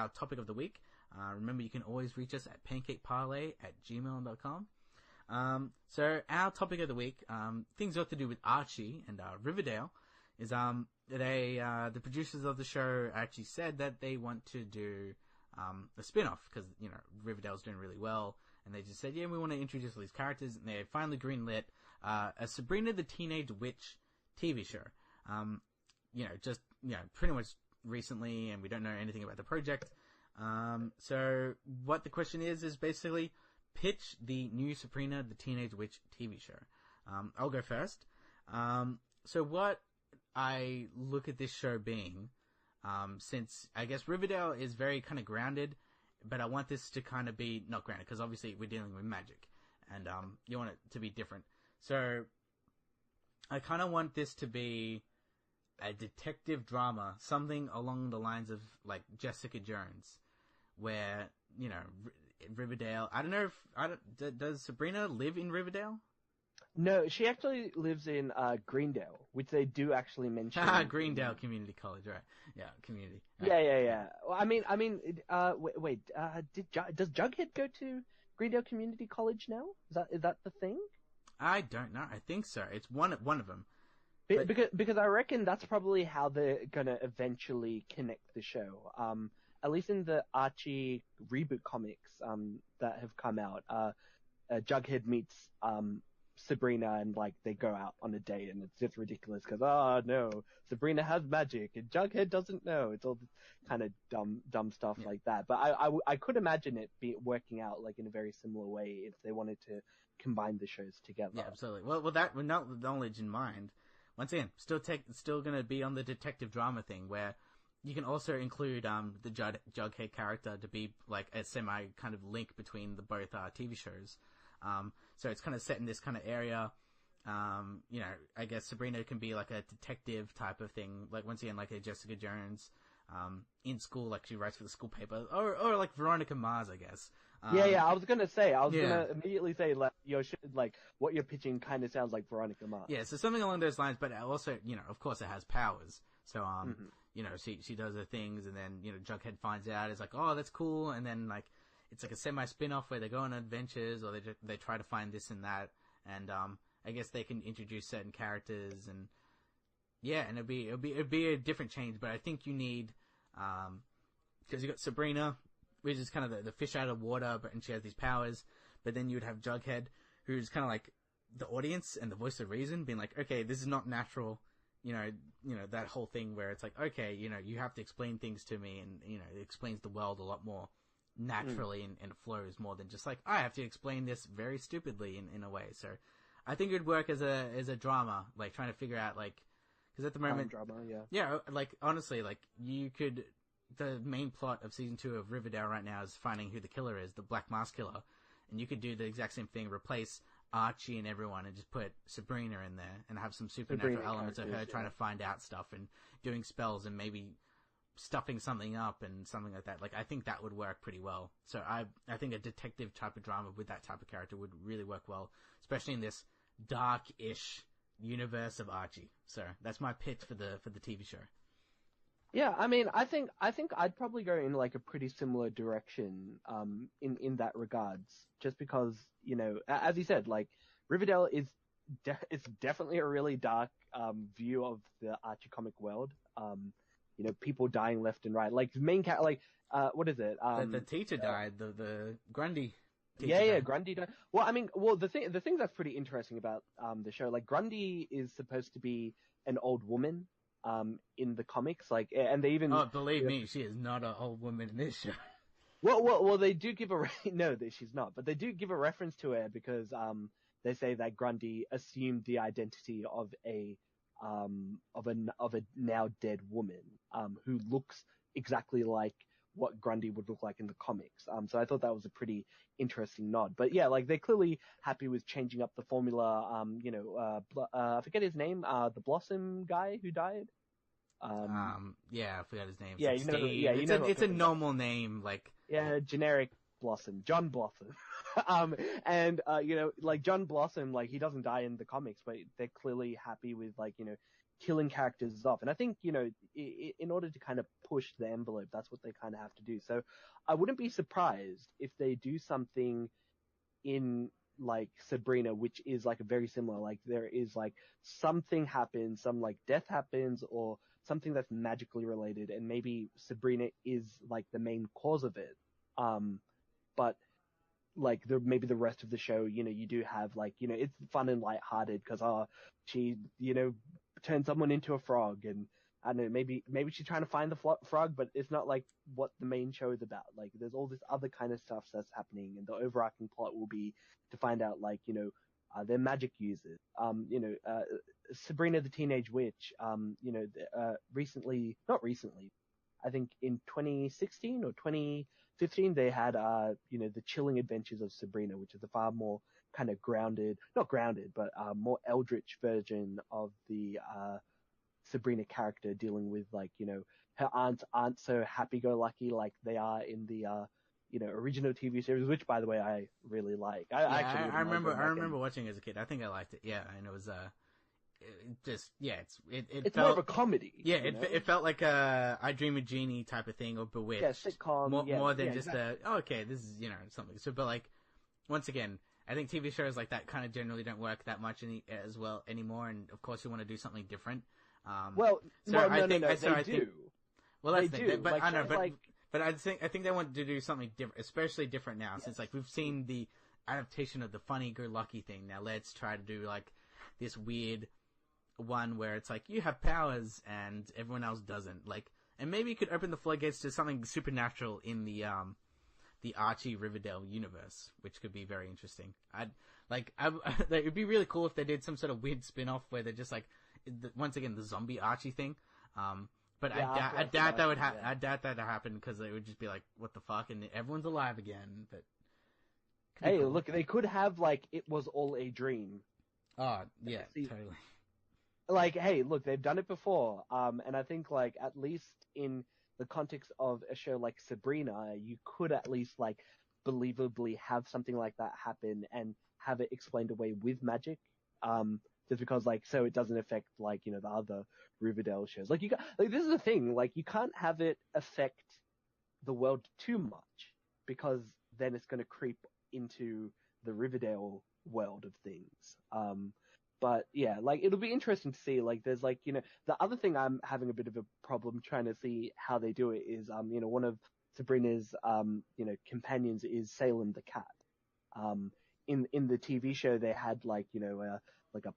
our topic of the week. Remember, you can always reach us at pancakeparlay@gmail.com. So our topic of the week, things got to do with Archie and Riverdale, is the producers of the show actually said that they want to do a spin-off because Riverdale's doing really well, and they just said, yeah, we want to introduce all these characters, and they finally greenlit a Sabrina the Teenage Witch TV show. Pretty much recently, and we don't know anything about the project. So what the question is basically pitch the new Sabrina the Teenage Witch TV show. I'll go first. So what I look at this show being, since I guess Riverdale is very kind of grounded, but I want this to kind of be not grounded because obviously we're dealing with magic, and you want it to be different. So I kind of want this to be a detective drama, something along the lines of like Jessica Jones, where Riverdale. I don't know if does Sabrina live in Riverdale? No, she actually lives in Greendale, which they do actually mention. Greendale Community College, right? Yeah, community. Right. Yeah. Well, I mean, wait. Does Jughead go to Greendale Community College now? Is that the thing? I don't know. I think so. It's one of them. Because I reckon that's probably how they're gonna eventually connect the show. At least in the Archie Reboot comics that have come out, Jughead meets Sabrina, and like they go out on a date, and it's just ridiculous because no, Sabrina has magic and Jughead doesn't know. It's all this kind of dumb stuff like that. But I could imagine it working out like in a very similar way if they wanted to combine the shows together. Yeah, absolutely. Well, that with knowledge in mind, once again, still going to be on the detective drama thing where you can also include the Jughead character to be like a semi kind of link between the both TV shows. So it's kind of set in this kind of area. I guess Sabrina can be like a detective type of thing, like once again, like a Jessica Jones, in school, like she writes for the school paper, or like Veronica Mars, I guess. I was gonna immediately say, like, what you're pitching kind of sounds like Veronica Mars. Yeah, so something along those lines, but also, of course it has powers. So, she does her things, and then, Jughead finds out, it's like, oh, that's cool, and then, like, it's like a semi-spin-off where they go on adventures, or they try to find this and that, and I guess they can introduce certain characters, and yeah, and it'd be a different change. But I think you need, because you got Sabrina, which is kind of the fish out of water, and she has these powers. But then you would have Jughead, who's kind of like the audience and the voice of reason, being like, okay, this is not natural. That whole thing where it's like, okay, you have to explain things to me, and it explains the world a lot more naturally, and it flows more than just like, I have to explain this very stupidly in a way. So I think it would work as a drama, like trying to figure out, like, because at the moment, drama, like honestly, like the main plot of season 2 of Riverdale right now is finding who the killer is, the Black Mask Killer, and you could do the exact same thing, replace Archie and everyone, and just put Sabrina in there, and have some supernatural elements of her trying to find out stuff and doing spells and maybe stuffing something up and something like that. Like, I think that would work pretty well. So I think a detective type of drama with that type of character would really work well, especially in this dark-ish universe of Archie. So that's my pitch for the TV show. Yeah, I mean, I think I'd probably go in like a pretty similar direction, in that regards, just because, as you said, like, Riverdale it's definitely a really dark, view of the Archie comic world. People dying left and right, like main cat, like, what is it? The teacher died, the Grundy. Grundy died. Well, I mean, the thing that's pretty interesting about, the show, like, Grundy is supposed to be an old woman, in the comics, like, and they even... Oh, believe me, she is not an old woman in this show. Well, they do give no, she's not, but they do give a reference to her because, they say that Grundy assumed the identity of a now dead woman, who looks exactly like what Grundy would look like in the comics. So I thought that was a pretty interesting nod. But yeah, like, they're clearly happy with changing up the formula. I forget his name, the Blossom guy who died. I forgot his name. Yeah, it's a normal name, like, yeah, generic Blossom, John Blossom. Like, John Blossom, like, he doesn't die in the comics, but they're clearly happy with, like, killing characters off. And I think, in order to kind of push the envelope, that's what they kind of have to do. So I wouldn't be surprised if they do something in like Sabrina, which is like very similar. Like there is like something happens, some like death happens or something that's magically related, and maybe Sabrina is like the main cause of it. But like maybe the rest of the show, you do have like, it's fun and lighthearted because she, turned someone into a frog, and I don't know, maybe she's trying to find the frog, but it's not like what the main show is about. Like there's all this other kind of stuff that's happening, and the overarching plot will be to find out like, they're magic users. Sabrina the Teenage Witch, not recently, I think in 2016 or 2015, they had, the Chilling Adventures of Sabrina, which is a far more kind of not grounded, but more eldritch version of the Sabrina character, dealing with like, her aunts aren't so happy-go-lucky like they are in the, original TV series, which by the way, I really like. I remember watching it as a kid. I think I liked it. Yeah. And it was, it's felt more of a comedy. Yeah, it felt like a I Dream of Jeannie type of thing, or Bewitched. Yeah, sitcom. More than just exactly. this is, something. So, but like, once again, I think TV shows like that kind of generally don't work that much as well anymore, and of course you want to do something different. No, they do. Well, that's they the do. thing. But like, I know, like, but I think they want to do something different, especially different now, since like we've seen the adaptation of the funny-go-lucky thing. Now let's try to do like this weird one where it's like you have powers and everyone else doesn't. Like, and maybe you could open the floodgates to something supernatural in the Archie Riverdale universe, which could be very interesting. It'd be really cool if they did some sort of weird spin-off where they're just like, once again, the zombie Archie thing. But I doubt that would I doubt that would happen, because they would just be like, what the fuck, and everyone's alive again. But hey, cool. Look, they could have like it was all a dream. Oh yeah, totally. Like, hey, look, they've done it before, and I think like at least in the context of a show like Sabrina, you could at least like believably have something like that happen and have it explained away with magic. Just because like, so it doesn't affect like, the other Riverdale shows. Like this is the thing, like you can't have it affect the world too much, because then it's going to creep into the Riverdale world of things. But yeah, like it'll be interesting to see. Like there's like, the other thing I'm having a bit of a problem trying to see how they do it is, one of Sabrina's, companions is Salem the cat. In the TV show, they had like, a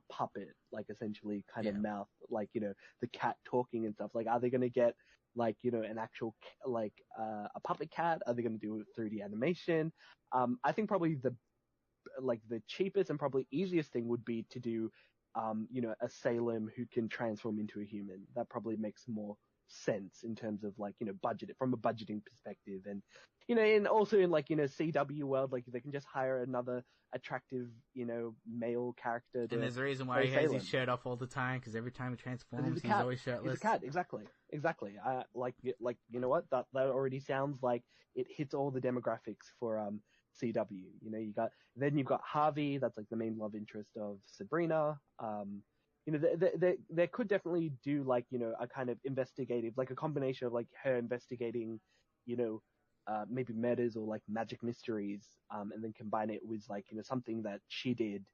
puppet, like essentially kind of mouth, like, the cat talking and stuff. Like, are they going to get like, an actual, like, a puppet cat? Are they going to do 3D animation? I think probably the cheapest and probably easiest thing would be to do, a Salem who can transform into a human. That probably makes more sense in terms of like, budget, from a budgeting perspective. And, and also in like, CW world, like they can just hire another attractive, male character. And there's a reason why he has his shirt off all the time, because every time he transforms, he's always shirtless. He's a cat, exactly. You know what? That already sounds like it hits all the demographics for, CW. You've got Harvey, that's like the main love interest of Sabrina. They could definitely do like, a kind of investigative, like a combination of like her investigating, maybe murders or like magic mysteries, and then combine it with like, something that she did,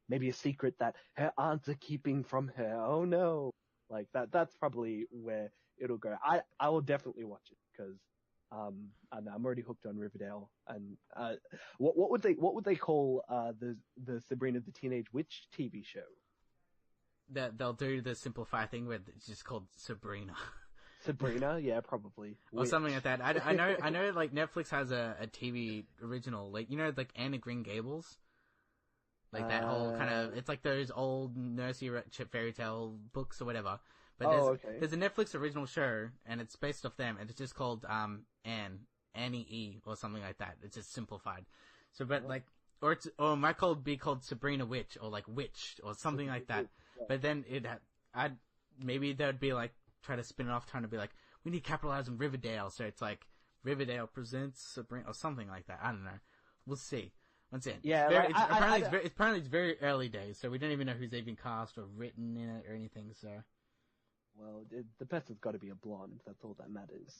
maybe a secret that her aunts are keeping from her. Oh no. Like that's probably where it'll go. I will definitely watch it, because I'm already hooked on Riverdale. And what would they call the Sabrina the Teenage Witch TV show? That they'll do the simplified thing where it's just called Sabrina. Sabrina, yeah, probably. Or something like that. I know like Netflix has a TV original, like, like Anne of Green Gables. Like that whole kind of, it's like those old nursery fairy tale books or whatever. But there's a Netflix original show, and it's based off them, and it's just called Annie E or something like that. It's just simplified. So, but like, or it might be called Sabrina Witch, or like Witch or something like that. But then maybe they'd be like try to spin it off, trying to be like, we need to capitalize on Riverdale, so it's like Riverdale presents Sabrina or something like that. I don't know. We'll see. Once again, Yeah, apparently it's very early days, so we don't even know who's even cast or written in it or anything. So, well, the person's got to be a blonde. That's all that matters.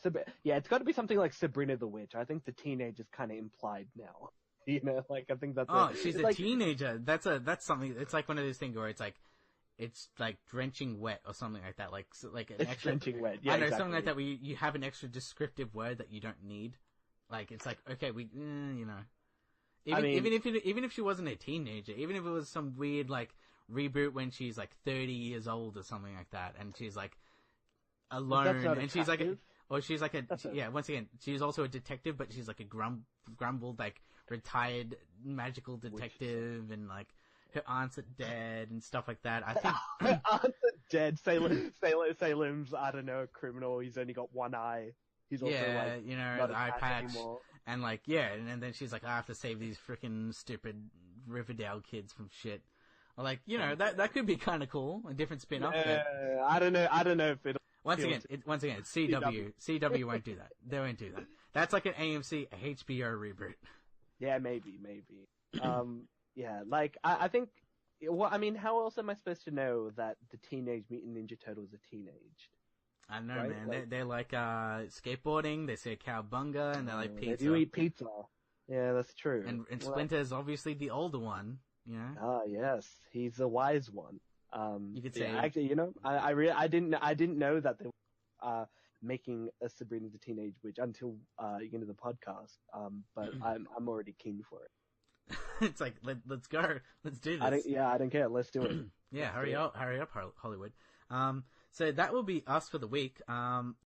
So yeah, it's got to be something like Sabrina the Witch. I think the teenage is kind of implied now. You know, like I think that's. She's a teenager. That's something. It's like one of those things where it's like drenching wet or something like that. Like an it's extra drenching wet. Yeah, I know exactly. something like that where you have an extra descriptive word that you don't need. Like it's like okay, you know. Even if she wasn't a teenager, even if it was some weird like reboot when she's like 30 years old or something like that, and she's like alone, and she's like, once again, she's also a detective, but she's like a grumbled like retired magical detective, and like her aunt's dead and stuff like that. I think her aunt's dead. Salem's I don't know, a criminal. He's only got one eye. He's also not the eye patch. Anymore. And like, and then she's like, I have to save these freaking stupid Riverdale kids from shit. Or like, that could be kind of cool, a different spin-off. I don't know if it. Once again, it's CW. CW won't do that. They won't do that. That's like an AMC, a HBO reboot. Yeah, maybe. Like I think. Well, I mean, how else am I supposed to know that the Teenage Mutant Ninja Turtles are teenaged? I don't know, right? Man. They're like skateboarding. They say cowbunga, and they like pizza. They do eat pizza. Yeah, that's true. And Splinter's obviously the older one. You know. Ah, yes, he's the wise one. You could say actually, I didn't know that they were making a Sabrina the Teenage Witch until the podcast. But I'm already keen for it. It's like let's go, let's do this. I don't care. Let's do it. Hurry up, Hollywood. So that will be us for the week.